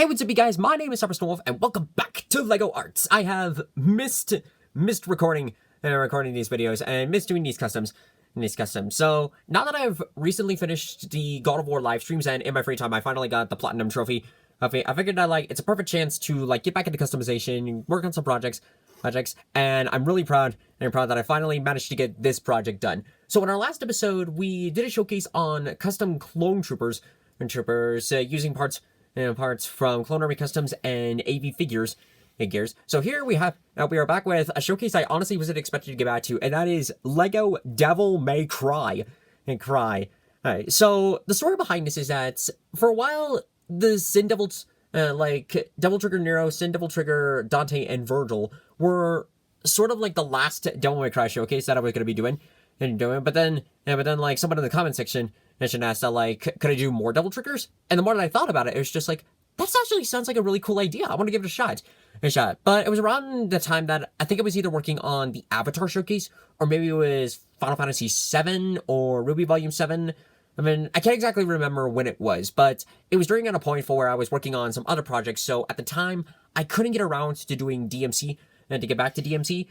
Hey, what's up, you guys? My name is Wolf, and welcome back to LEGO Arts. I have missed recording these videos and missed doing these customs. So now that I've recently finished the God of War live streams and in my free time I finally got the platinum trophy, I figured that it's a perfect chance to get back into customization, work on some projects, and I'm really proud that I finally managed to get this project done. So in our last episode, we did a showcase on custom clone troopers using parts from Clone Army Customs and AV figures. So here we are back with a showcase I honestly wasn't expected to get back to, and that is LEGO Devil May Cry. So the story behind this is that for a while the Sin Devils, Devil Trigger Nero, Sin Devil Trigger, Dante, and Virgil were sort of the last Devil May Cry showcase that I was going to be doing. But then someone in the comment section asked that could I do more Devil Triggers? And the more that I thought about it, it was just that actually sounds like a really cool idea. I want to give it a shot. But it was around the time that I think I was either working on the Avatar showcase, or maybe it was Final Fantasy VII or Ruby Volume 7. I mean, I can't exactly remember when it was, but it was during at a point where I was working on some other projects, so at the time, I couldn't get around to doing DMC, and to get back to DMC,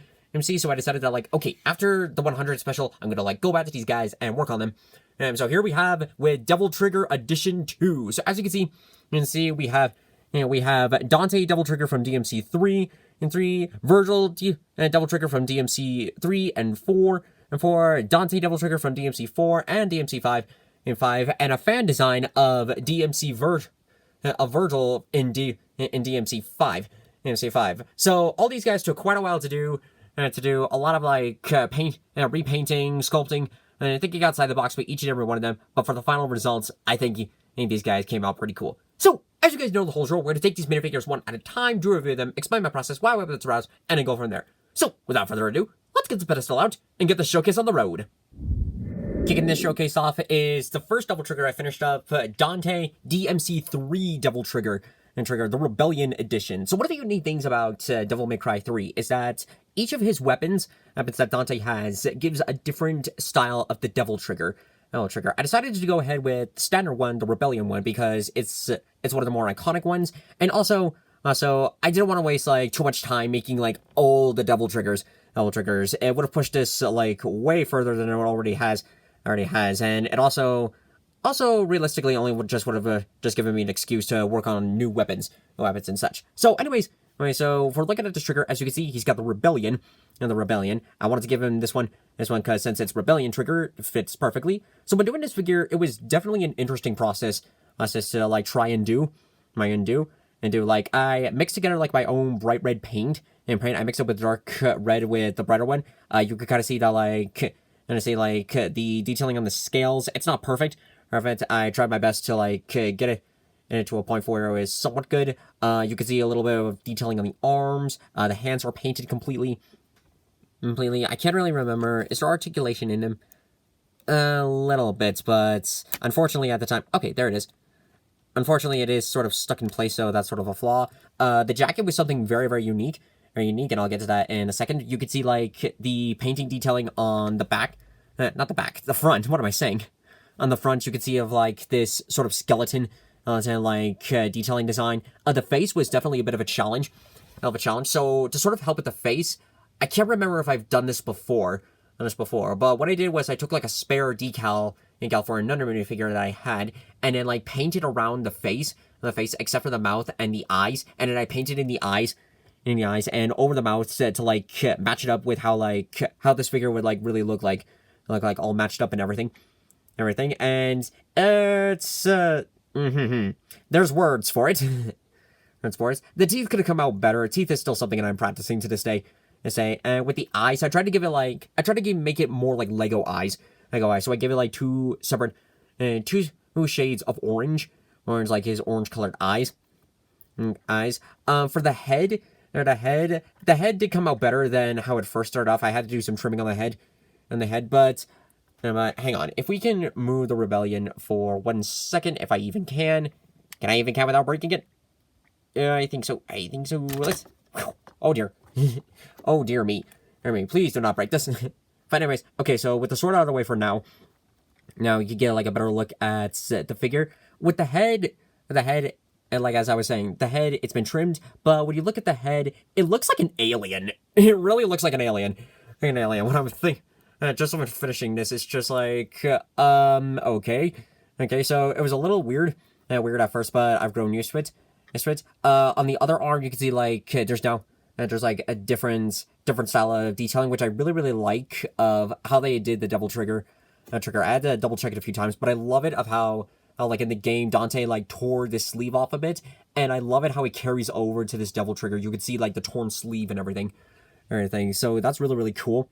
so I decided that, okay, after the 100 special, I'm gonna, go back to these guys and work on them. And so here we have with Devil Trigger Edition 2. So as you can see, we have Dante Devil Trigger from DMC 3 and 3, Virgil Devil Trigger from DMC 3 and 4, and 4, Dante Devil Trigger from DMC 4 and DMC 5 and 5, and a fan design of Virgil in DMC 5. So all these guys took quite a while to do a lot of paint, repainting, sculpting, and I think he got outside the box with each and every one of them. But for the final results, I think these guys came out pretty cool. So, as you guys know the whole drill, we're going to take these minifigures one at a time, do review them, explain my process, why weapons aroused, and then go from there. So, without further ado, let's get the pedestal out and get the showcase on the road. Kicking this showcase off is the first Devil Trigger I finished up, Dante DMC 3 Devil Trigger, the Rebellion Edition. So one of the unique things about Devil May Cry 3 is that each of his weapons that Dante has gives a different style of the Devil Trigger. I decided to go ahead with the standard one, the Rebellion one, because it's one of the more iconic ones, and also I didn't want to waste too much time making all the Devil Triggers. It would have pushed this way further than it already has, and it also realistically only would have just given me an excuse to work on new weapons and such. So anyways, so for looking at this trigger, as you can see, he's got the Rebellion. I wanted to give him this one because since it's Rebellion trigger, it fits perfectly. So when doing this figure, it was definitely an interesting process to try and do. I mixed together my own bright red paint. I mixed it with dark red with the brighter one. You could kind of see that the detailing on the scales. It's not perfect. I tried my best to get it to a point where it was somewhat good. You can see a little bit of detailing on the arms. The hands are painted completely. I can't really remember. Is there articulation in them? A little bit, but unfortunately at the time... Okay, there it is. Unfortunately, it is sort of stuck in place, so that's sort of a flaw. The jacket was something very, very unique, and I'll get to that in a second. You could see, the painting detailing on the back. Not the back, the front. What am I saying? On the front, you could see of, this sort of skeleton, detailing design. The face was definitely a bit of a challenge. So, to sort of help with the face, I can't remember if I've done this before, but what I did was I took, a spare decal for another minifigure that I had, and then, painted around the face, except for the mouth and the eyes, and then I painted in the eyes, and over the mouth to, match it up with how this figure would, really look like all matched up and everything, and it's, there's words for it. The teeth could have come out better. Teeth is still something that I'm practicing to this day. And with the eyes, I tried to give it make it more like Lego eyes. So I give it two separate, two shades of orange, his orange colored eyes. For the head, the head did come out better than how it first started off. I had to do some trimming on the head, but hang on. If we can move the Rebellion for 1 second, if I even can. Can I even without breaking it? I think so. Let's... Oh, dear. Oh, dear me. Please do not break this. But anyways, okay, so with the sword out of the way for now, you can get a better look at the figure. With the head, And like as I was saying, the head, it's been trimmed, but when you look at the head, it looks like an alien. It really looks like an alien. An alien. When I'm thinking, just when finishing this, it's just like, okay. Okay, so it was a little weird. Weird at first, but I've grown used to it. On the other arm, you can see like there's like a different style of detailing, which I really like of how they did the double trigger. I had to double check it a few times, but I love it of how like in the game Dante like tore this sleeve off a bit, and I love it how it carries over to this double trigger. You can see like the torn sleeve and everything. So that's really cool.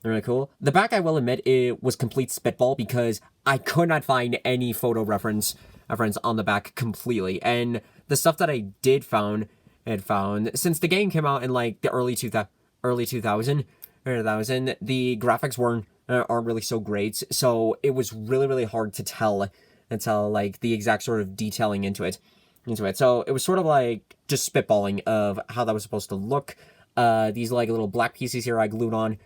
Really cool. The back, I will admit, it was complete spitball because I could not find any photo reference on the back completely. And the stuff that I did found, since the game came out in like the early 2000, the graphics aren't really so great. So it was really hard to tell like the exact sort of detailing into it. So it was sort of like just spitballing of how that was supposed to look. These like little black pieces here I glued on.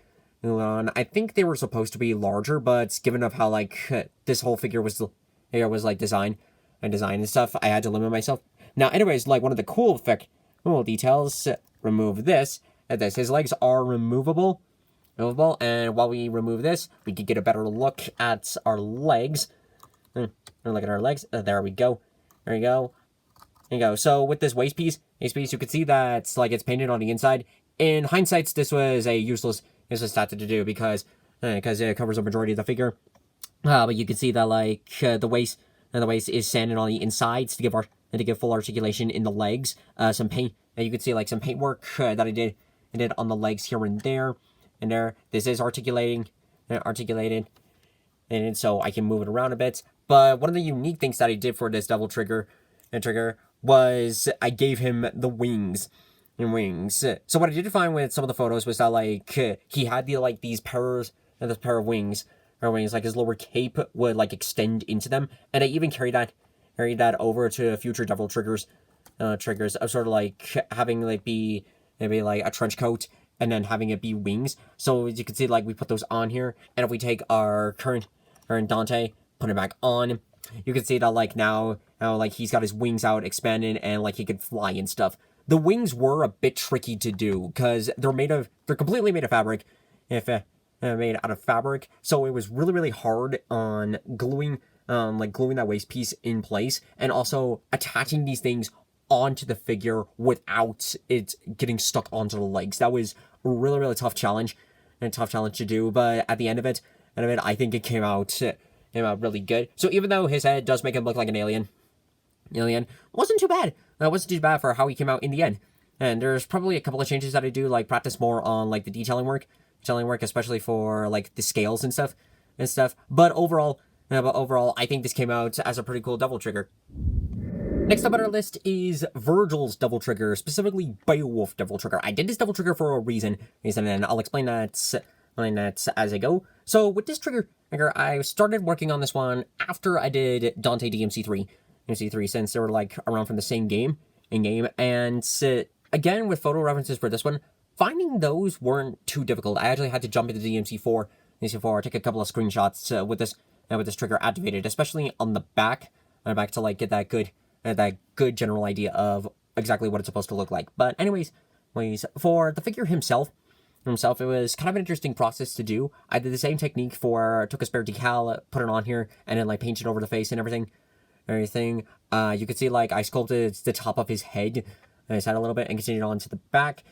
I think they were supposed to be larger, but given of how like this whole figure was like designed and stuff, I had to limit myself. Now, anyways, like one of the cool details, remove this. His legs are removable, and while we remove this, we can get a better look at our legs. Look at our legs. There we go. There you go. There you go. So with this waist piece, you can see that like it's painted on the inside. In hindsight, this was a useless tactic to do because it covers a majority of the figure. But you can see that like the waist is sanded on the insides to give full articulation in the legs. Some paint. You can see like some paint work that I did on the legs here and there. This is articulated, and so I can move it around a bit. But one of the unique things that I did for this double trigger was I gave him the wings. So what I did find with some of the photos was that like he had these pair of wings, like his lower cape would like extend into them, and I even carried that over to future double triggers of sort of like having like be maybe like a trench coat and then having it be wings. So as you can see, like we put those on here, and if we take our current Dante, put it back on, you can see that like now like he's got his wings out expanded and like he can fly and stuff. The wings were a bit tricky to do because they're completely made of fabric, made out of fabric. So it was really hard on gluing that waist piece in place and also attaching these things onto the figure without it getting stuck onto the legs. That was a really tough challenge to do. But at the end of it, I think it came out really good. So even though his head does make him look like an alien, wasn't too bad. Wasn't too bad for how he came out in the end. And there's probably a couple of changes that I do, like practice more on like the detailing work, especially for like the scales and stuff. But overall, I think this came out as a pretty cool double trigger. Next up on our list is Virgil's double trigger, specifically Beowulf double trigger. I did this double trigger for a reason, and I'll explain that as I go. So with this trigger, I started working on this one after I did Dante DMC3, since they were like around from the same game, and again with photo references for this one, finding those weren't too difficult. I actually had to jump into DMC4, take a couple of screenshots with this trigger activated, especially on the back to like get that good general idea of exactly what it's supposed to look like. But anyways, for the figure himself, it was kind of an interesting process to do. I did the same technique took a spare decal, put it on here, and then like painted over the face and everything. You could see like I sculpted the top of his head a little bit and continued on to the back.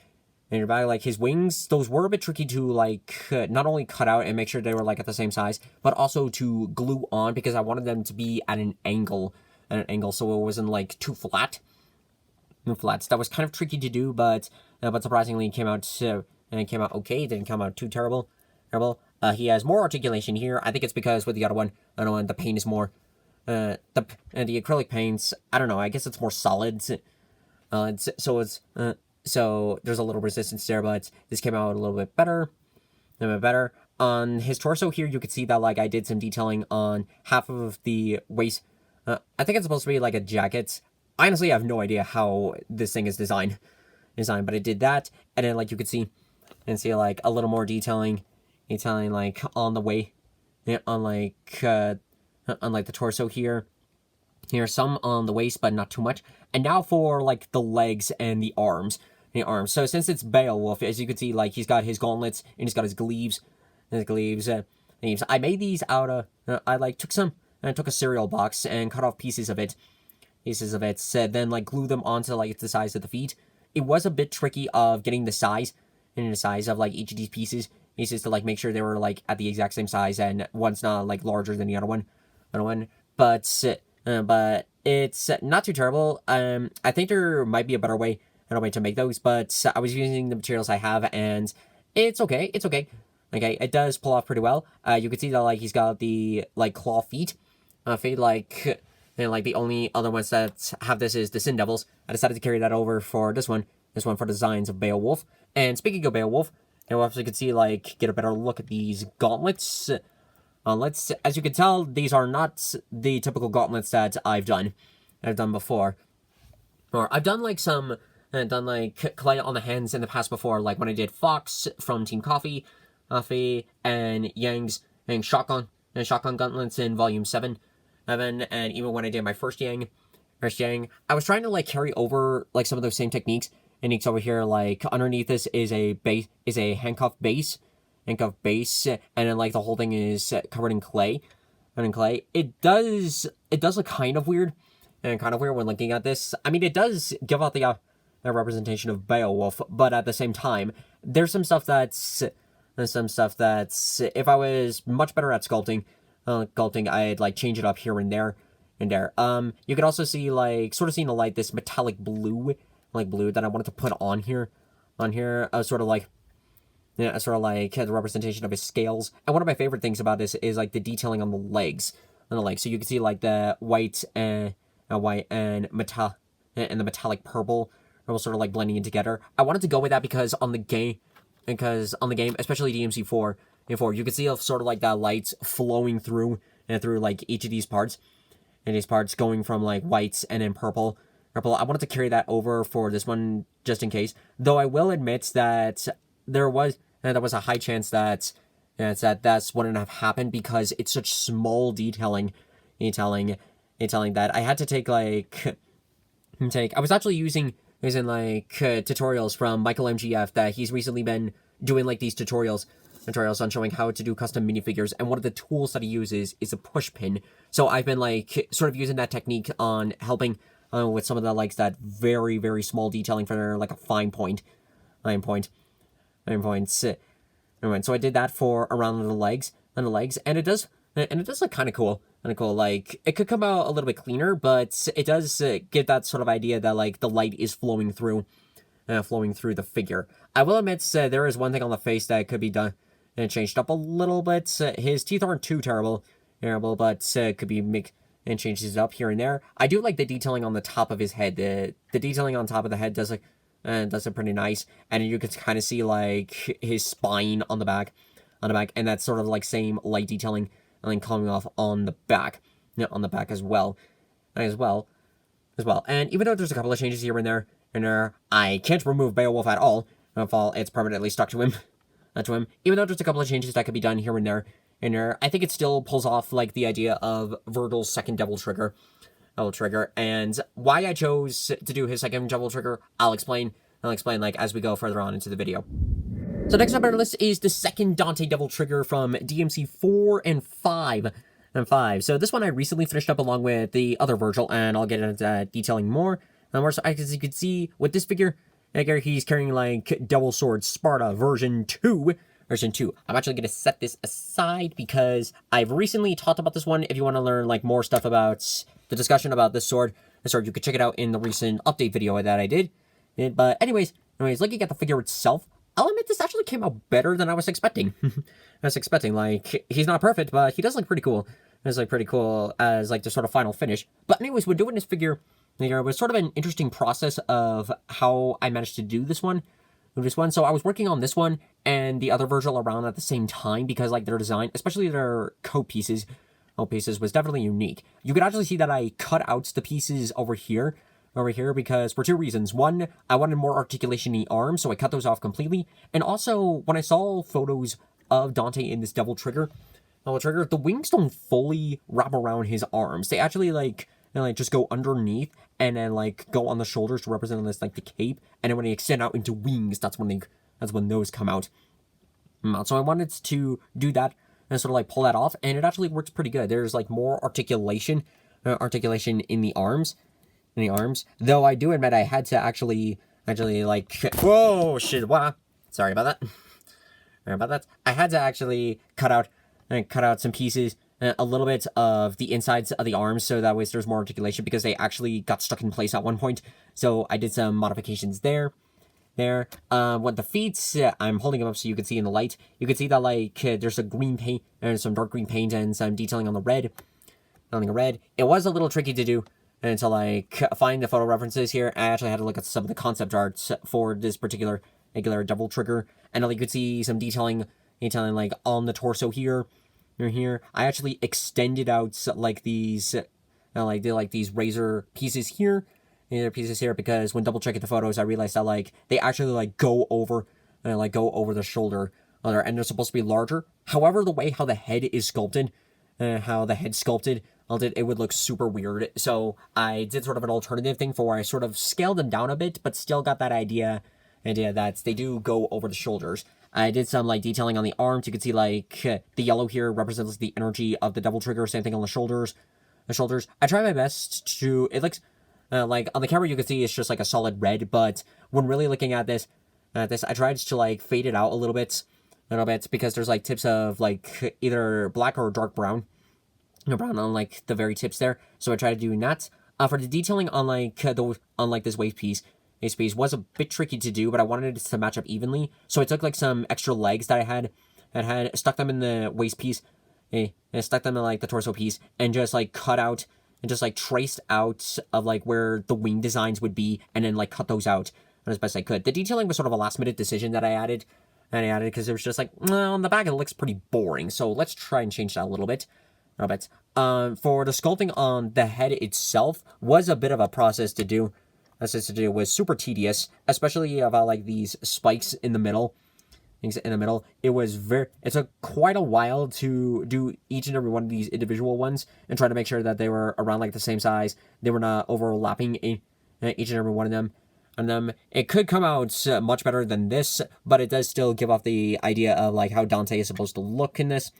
And your back, like his wings, those were a bit tricky to like not only cut out and make sure they were like at the same size, but also to glue on because I wanted them to be at an angle, so it wasn't like too flat. So that was kind of tricky to do, but surprisingly it came out okay. It didn't come out too terrible. He has more articulation here. I think it's because with the other one, the paint is more. The acrylic paints, I don't know, I guess it's more solid. So there's a little resistance there, but this came out a little bit better. On his torso here, you could see that like I did some detailing on half of the waist. I think it's supposed to be like a jacket. I honestly have no idea how this thing is designed, but I did that, and then like you could see like a little more detailing like on the way, on like the torso here, some on the waist, but not too much, And now for like the legs and the arms. So since it's Beowulf, as you can see, like he's got his gauntlets and he's got his glaives. I made these out of. I like took a cereal box and cut off pieces of it, then like glue them onto like the size of the feet. It was a bit tricky of getting the size of like each of these pieces to like make sure they were like at the exact same size and one's not like larger than the other one. But it's not too terrible. I think there might be a better way to make those, but I was using the materials I have and it's okay. Okay, it does pull off pretty well. You can see that like he's got the like claw feet. And like the only other ones that have this is the Sin Devils. I decided to carry that over for this one for the designs of Beowulf. And speaking of Beowulf, you also can see like get a better look at these gauntlets. As you can tell, these are not the typical gauntlets that I've done before. Or I've done like clay on the hands in the past before, like when I did Fox from Team Coffee, and Yang's and shotgun gauntlets in Volume 7. And even when I did my first Yang, I was trying to like carry over like some of those same techniques over here. Like underneath this is a handcuff base, and then like the whole thing is covered in clay. It does look kind of weird when looking at this. I mean, it does give out the representation of Beowulf, but at the same time, there's some stuff that's if I was much better at sculpting, I'd like change it up here and there. You could also see like sort of seeing the light this metallic blue that I wanted to put on here, sort of like the representation of his scales. And one of my favorite things about this is like the detailing on the legs, So you can see like the white and the metallic purple are all sort of like blending in together. I wanted to go with that because on the game, especially DMC4. You can see sort of like that light flowing through like each of these parts, going from like whites and then purple. I wanted to carry that over for this one just in case. Though I will admit that there was a high chance that wouldn't have happened because it's such small detailing that I had to take. I was actually using tutorials from Michael MGF that he's recently been doing like these tutorials on showing how to do custom minifigures, and one of the tools that he uses is a push pin. So I've been like sort of using that technique on helping with some of the like that very, very small detailing for like a fine point. So I did that for around the legs, and it does look kind of cool. Like it could come out a little bit cleaner, but it does give that sort of idea that like the light is flowing through the figure. I will admit there is one thing on the face that could be done and changed up a little bit. His teeth aren't too terrible, but could be and changes it up here and there. I do like the detailing on the top of his head. The detailing on top of the head does look pretty nice, and you can kind of see like his spine on the back, and that sort of like same light detailing and then coming off on the back, as well. And even though there's a couple of changes here and there, I can't remove Beowulf at all. It's permanently stuck to him. Even though there's a couple of changes that could be done here and there, I think it still pulls off like the idea of Virgil's second devil trigger, and why I chose to do his second devil trigger. I'll explain like as we go further on into the video. So next up on our list is the second Dante devil trigger from DMC 4 and 5. So this one I recently finished up along with the other Virgil, and I'll get into detailing more. So as you can see with this figure, he's carrying like Devil Sword Sparta version 2. I'm actually going to set this aside because I've recently talked about this one. If you want to learn like more stuff about the discussion about this sword, you could check it out in the recent update video that I did. But anyways, looking at the figure itself, I'll admit this actually came out better than I was expecting. Like, he's not perfect, but he does look pretty cool. It's like pretty cool as like the sort of final finish. But anyways, when doing this figure, it was sort of an interesting process of how I managed to do this one. So I was working on this one and the other Virgil around at the same time because like their design, especially their coat pieces, was definitely unique. You could actually see that I cut out the pieces over here because for two reasons. One, I wanted more articulation in the arms, so I cut those off completely. And also, when I saw photos of Dante in this devil trigger, the wings don't fully wrap around his arms. They actually like and like just go underneath, and then like go on the shoulders to represent this like the cape, and then when they extend out into wings, that's when those come out. So I wanted to do that and sort of like pull that off, and it actually works pretty good. There's like more articulation in the arms, Though I do admit I had to actually like, whoa shit, wow, sorry about that. I had to actually cut out some pieces, a little bit of the insides of the arms, so that way there's more articulation, because they actually got stuck in place at one point. So I did some modifications there. What the feet, I'm holding them up so you can see in the light. You can see that like there's a green paint, and some dark green paint, and some detailing on the red. It was a little tricky to do, and to like find the photo references here. I actually had to look at some of the concept arts for this particular double trigger, and you could see some detailing like on the torso here. Here, I actually extended out like these, these razor pieces here. Because when double checking the photos, I realized that like they actually like go over the shoulder, and they're supposed to be larger. However, the way how the head is sculpted, it would look super weird. So I did sort of an alternative thing for where I sort of scaled them down a bit, but still got that idea that they do go over the shoulders. I did some like detailing on the arms. You can see like the yellow here represents the energy of the double trigger. Same thing on the shoulders. I try my best to. It looks. Like on the camera you can see it's just like a solid red, but when really looking at this, I tried to like fade it out a little bit, because there's like tips of like either black or dark brown, brown on like the very tips there. So I tried doing that. For the detailing on like this waist piece was a bit tricky to do, but I wanted it to match up evenly. So I took like some extra legs that I had stuck them in the waist piece, and stuck them in like the torso piece, and just like cut out. And just like traced out of like where the wing designs would be, and then like cut those out as best I could. The detailing was sort of a last minute decision that I added because it was just like, well, on the back it looks pretty boring, so let's try and change that a little bit. For the sculpting on the head itself was a bit of a process to do. It was super tedious, especially about like these spikes in the middle. It took quite a while to do each and every one of these individual ones and try to make sure that they were around like the same size. They were not overlapping each and every one of them. And it could come out much better than this, but it does still give off the idea of like how Dante is supposed to look in this.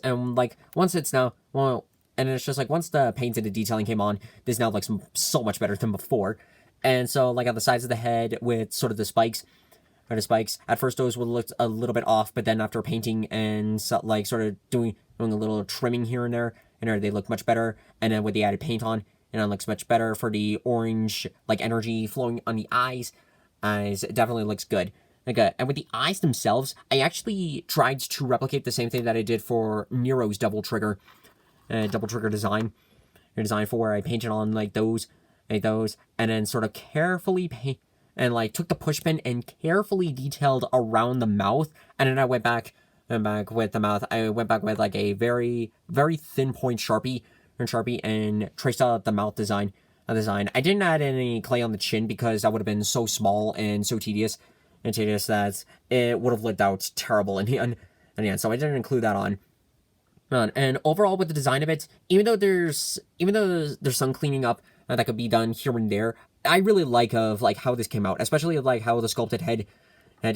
And like once it's now, well, and it's just like once the paint and the detailing came on, this now looks so much better than before. And so like on the sides of the head with sort of the spikes. At first those would look a little bit off, but then after painting and so, like sort of doing a little trimming here and there, they look much better. And then with the added paint on, it looks much better. For the orange like energy flowing on the eyes, it definitely looks good. And with the eyes themselves, I actually tried to replicate the same thing that I did for Nero's double trigger design. For where I painted on like those, and then sort of carefully paint. And like took the push pin and carefully detailed around the mouth, and then I went back with the mouth. I went back with like a very, very thin point Sharpie and traced out the mouth design. I didn't add any clay on the chin because that would have been so small and so tedious that it would have looked out terrible in the end. So I didn't include that on. And overall with the design of it, even though there's some cleaning up that could be done here and there, I really like how this came out, especially of like how the sculpted head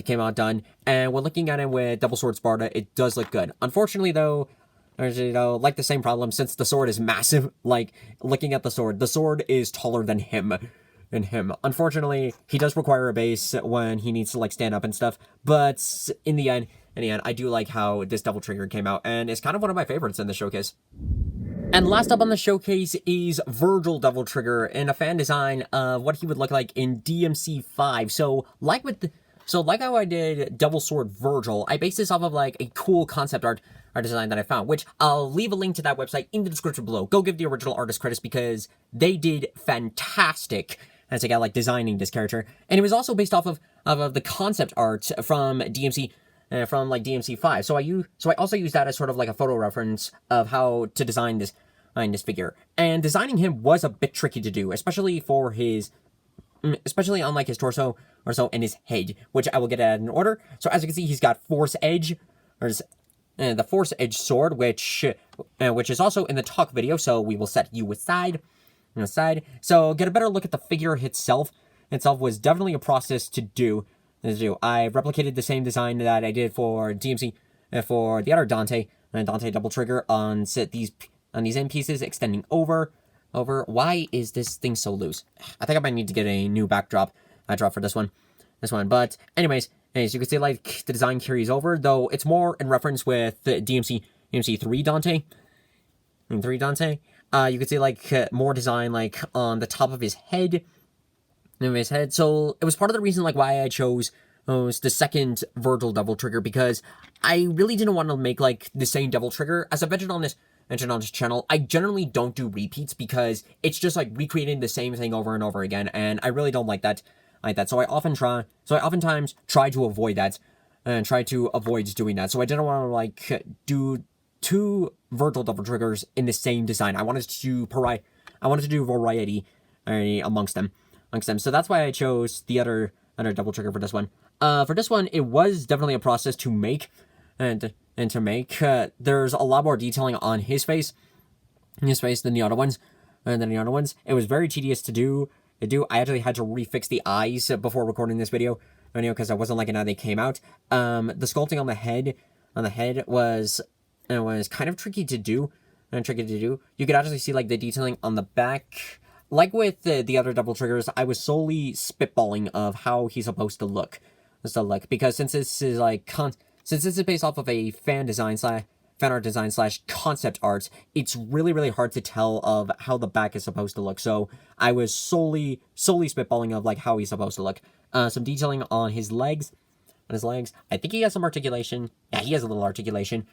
came out done. And when looking at it with double sword Sparta, it does look good. Unfortunately though, there's like the same problem since the sword is massive. Like looking at the sword is taller than him. Unfortunately, he does require a base when he needs to like stand up and stuff. But in the end, I do like how this double trigger came out, and it's kind of one of my favorites in the showcase. And last up on the showcase is Virgil double trigger and a fan design of what he would look like in DMC5. So like how I did double sword Virgil, I based this off of like a cool concept art design that I found, which I'll leave a link to that website in the description below. Go give the original artist credits because they did fantastic as I got like designing this character. And it was also based off of the concept art from DMC. From like DMC5, so I also use that as sort of like a photo reference of how to design this figure. And designing him was a bit tricky to do, especially on like his torso or so and his head, which I will get at in order. So as you can see, he's got Force Edge, or the Force Edge sword, which is also in the talk video. So we will set you aside. side. So get a better look at the figure itself. Itself was definitely a process to do. I replicated the same design that I did for DMC, for the other Dante, Dante double trigger on these end pieces extending over. Why is this thing so loose? I think I might need to get a new backdrop for this one. But anyways, you can see like the design carries over, though it's more in reference with the DMC 3 Dante. You can see like more design like on the top of his head. So it was part of the reason like why I chose the second Virgil devil trigger, because I really didn't want to make like the same devil trigger. As I mentioned on this channel, I generally don't do repeats because it's just like recreating the same thing over and over again, and I really don't like that. So I oftentimes try to avoid that, and try to avoid doing that. So I didn't want to like do two Virgil double triggers in the same design. I wanted to do variety amongst them. So that's why I chose the other double trigger for this one. For this one, it was definitely a process to make, and to make. There's a lot more detailing on his face than the other ones. It was very tedious to do. I actually had to refix the eyes before recording this video, because I wasn't liking how they came out. The sculpting on the head was kind of tricky to do. You could actually see like the detailing on the back. Like with the other double triggers, I was solely spitballing of how he's supposed to look. Because since this is based off of a fan art design / concept art, it's really, really hard to tell of how the back is supposed to look. So I was solely spitballing of like how he's supposed to look. Some detailing on his legs. I think he has some articulation. Yeah, he has a little articulation.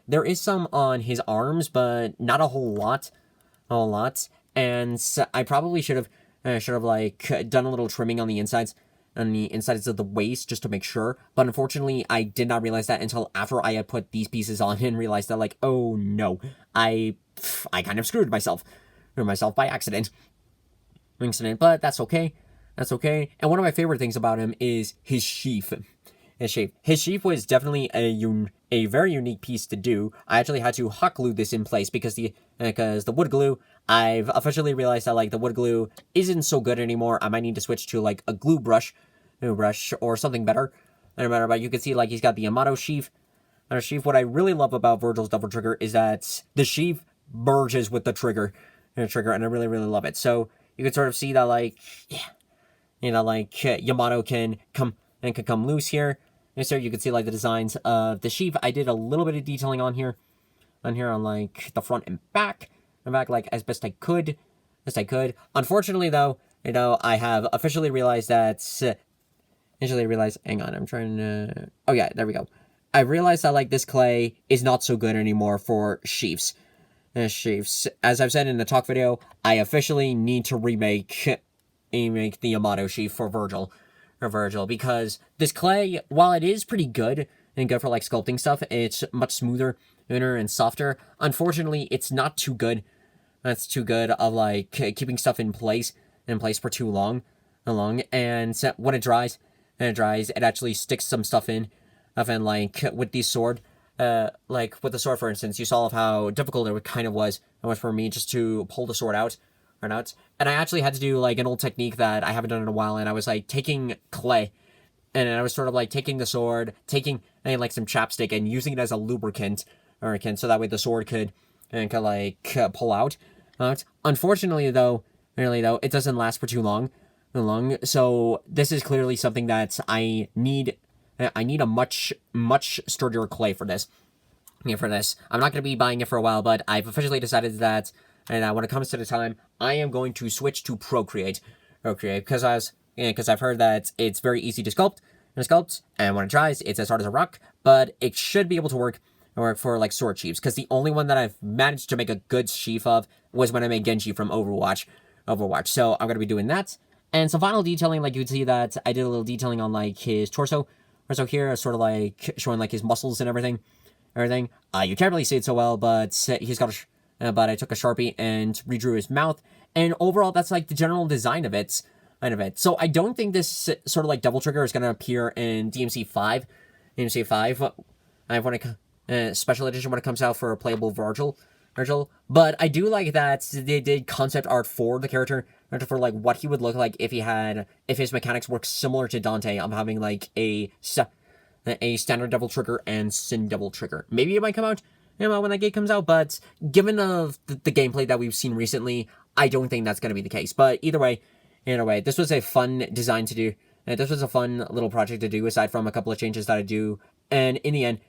There is some on his arms, but not a whole lot. And so I probably should have like done a little trimming on the insides of the waist just to make sure. But unfortunately, I did not realize that until after I had put these pieces on and realized that like, oh no, I kind of screwed myself by accident. But that's okay. And one of my favorite things about him is his sheath. His sheath was definitely a very unique piece to do. I actually had to hot glue this in place because the wood glue, I've officially realized that like the wood glue isn't so good anymore. I might need to switch to like a glue brush or something better. But you can see like he's got the Yamato sheath. What I really love about Virgil's double trigger is that the sheath merges with the trigger, and I really, really love it. So you can sort of see that like, Yamato can come loose here. And so you can see like the designs of the sheath. I did a little bit of detailing on here on like the front and back like as best I could. Unfortunately though, I have officially realized that hang on, I'm trying to, oh yeah, there we go. I realized that like this clay is not so good anymore for sheaths. As I've said in the talk video, I officially need to remake the Yamato sheath for Virgil, because this clay, while it is pretty good and good for like sculpting stuff, it's much smoother and softer. Unfortunately, it's not too good. That's too good of like keeping stuff in place for too long. And when it dries, it actually sticks some stuff in. Like with the sword, like with the sword, for instance, you saw of how difficult it kind of was for me just to pull the sword out. And I actually had to do like an old technique that I haven't done in a while, and I was like taking clay, and I was sort of like taking the sword, taking like some chapstick and using it as a lubricant, so that way the sword could pull out. Unfortunately though, it doesn't last for too long. So this is clearly something that I need a much sturdier clay for this. I'm not going to be buying it for a while, but I've officially decided that. And when it comes to the time, I am going to switch to Procreate, because I've heard that it's very easy to sculpt, and when it dries, it's as hard as a rock. But it should be able to work for like sword sheaths, because the only one that I've managed to make a good sheath of was when I made Genji from Overwatch. So I'm gonna be doing that, and some final detailing. Like you can see that I did a little detailing on like his torso here, sort of like showing like his muscles and everything. You can't really see it so well, but he's got but I took a Sharpie and redrew his mouth, and overall that's like the general design of it. So I don't think this sort of like double trigger is going to appear in DMC 5. I have special edition when it comes out for a playable Virgil. Virgil, but I do like that they did concept art for the character, for like what he would look like if his mechanics work similar to Dante. I'm having like a standard double trigger and sin double trigger. Maybe it might come out, when that game comes out, but given the gameplay that we've seen recently, I don't think that's going to be the case. But either way, this was a fun design to do. This was a fun little project to do, aside from a couple of changes that I do. And in the end,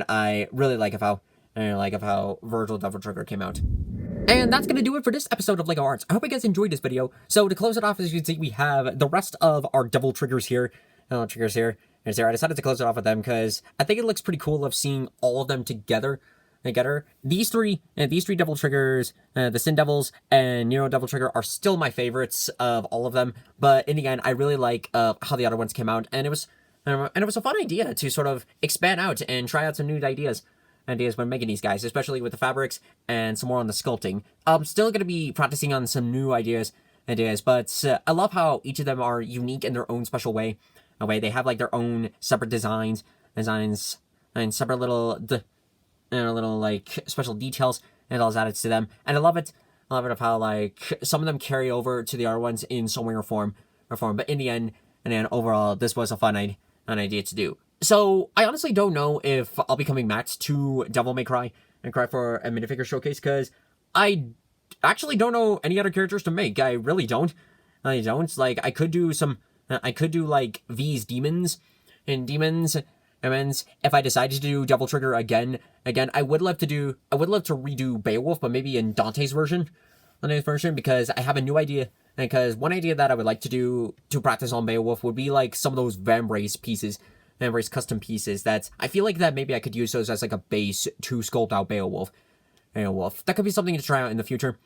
I really like how Virgil Double Trigger came out. And that's going to do it for this episode of LEGO Arts. I hope you guys enjoyed this video. So to close it off, as you can see, we have the rest of our double triggers here. I decided to close it off with them because I think it looks pretty cool of seeing all of them together. These three double triggers, the Sin Devils and Nero Double Trigger, are still my favorites of all of them. But in the end, I really like how the other ones came out, and it was a fun idea to sort of expand out and try out some new ideas when making these guys, especially with the fabrics and some more on the sculpting. I'm still going to be practicing on some new ideas, but I love how each of them are unique in their own special way. They have like their own separate designs and separate little like special details and all added to them. And I love it of how like some of them carry over to the other ones in some way or form. But in the end, overall, this was a fun idea to do. So I honestly don't know if I'll be coming back to Devil May Cry and Cry for a minifigure showcase, because I actually don't know any other characters to make. I really don't. Like, I could do like V's demons. And if I decided to do Double Trigger again, I would love to redo Beowulf, but maybe in Dante's version, because I have a new idea. Because one idea that I would like to do to practice on Beowulf would be like some of those Vambrace custom pieces that I feel like that maybe I could use those as like a base to sculpt out Beowulf. That could be something to try out in the future.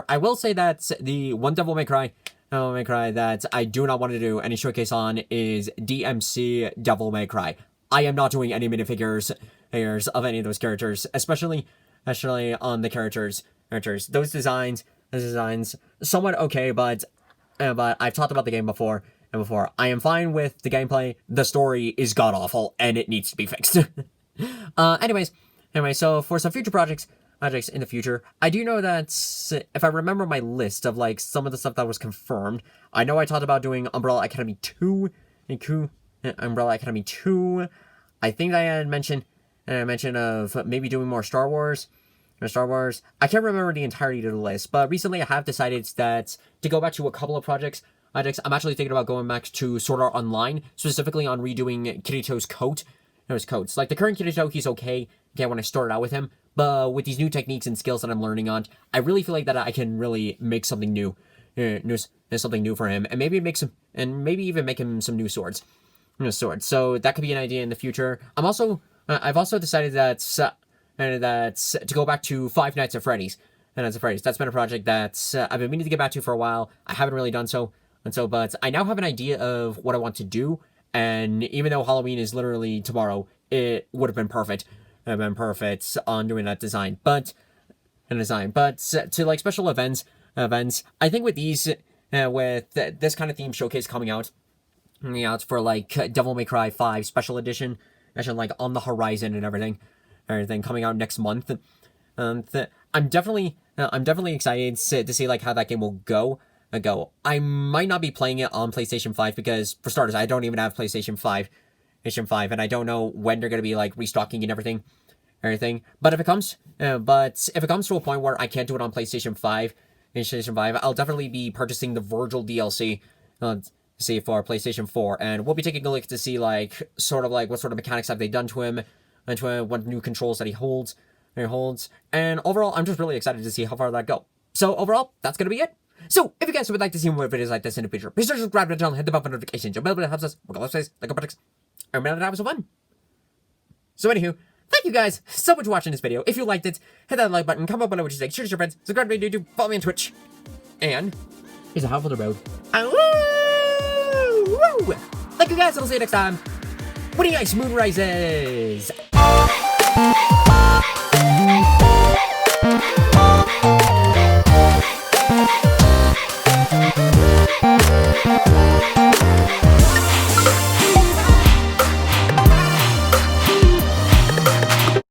I will say that the one Devil May Cry that I do not want to do any showcase on is DMC Devil May Cry. I am not doing any minifigures of any of those characters, especially on the characters. Those designs, somewhat okay, but I've talked about the game before. I am fine with the gameplay. The story is god awful, and it needs to be fixed. Anyway, so for some future projects in the future, I do know that if I remember my list of like some of the stuff that was confirmed, I know I talked about doing Umbrella Academy 2, Umbrella Academy 2. I think I had mentioned of maybe doing more Star Wars. I can't remember the entirety of the list, but recently I have decided that to go back to a couple of projects. I'm actually thinking about going back to Sword Art Online, specifically on redoing Kirito's coat. His coats. Like the current Kirito, he's okay when I started out with him, but with these new techniques and skills that I'm learning on, I really feel like that I can really make something new, something new for him, and maybe even make him some new swords. So that could be an idea in the future. I've also decided that to go back to Five Nights at Freddy's. That's been a project that I've been meaning to get back to for a while. I haven't really done so, but I now have an idea of what I want to do. And even though Halloween is literally tomorrow, it would have been perfect. On doing that design. But to like special events, I think with these, with this kind of theme showcase coming out for like Devil May Cry 5 Special Edition, like on the horizon and everything coming out next month. I'm definitely excited to see like how that game will go. I might not be playing it on PlayStation 5 because, for starters, I don't even have PlayStation 5, and I don't know when they're gonna be like restocking and everything. But if it comes to a point where I can't do it on PlayStation 5, I'll definitely be purchasing the Virgil DLC. For PlayStation 4, and we'll be taking a look to see like what sort of mechanics have they done to him, and what new controls that he holds. And overall, I'm just really excited to see how far that go. So overall, that's gonna be it. So if you guys would like to see more videos like this in the future, be sure to subscribe to the channel, hit the bell for notifications. Your bell button helps us work on those like projects. And remember that was so fun. So anywho, thank you guys so much for watching this video. If you liked it, hit that like button, comment below what you think, share it to your friends, subscribe to me on YouTube, follow me on Twitch, and here's a half of the road. Thank you guys, and I'll see you next time. What do you guys, Moon Rises?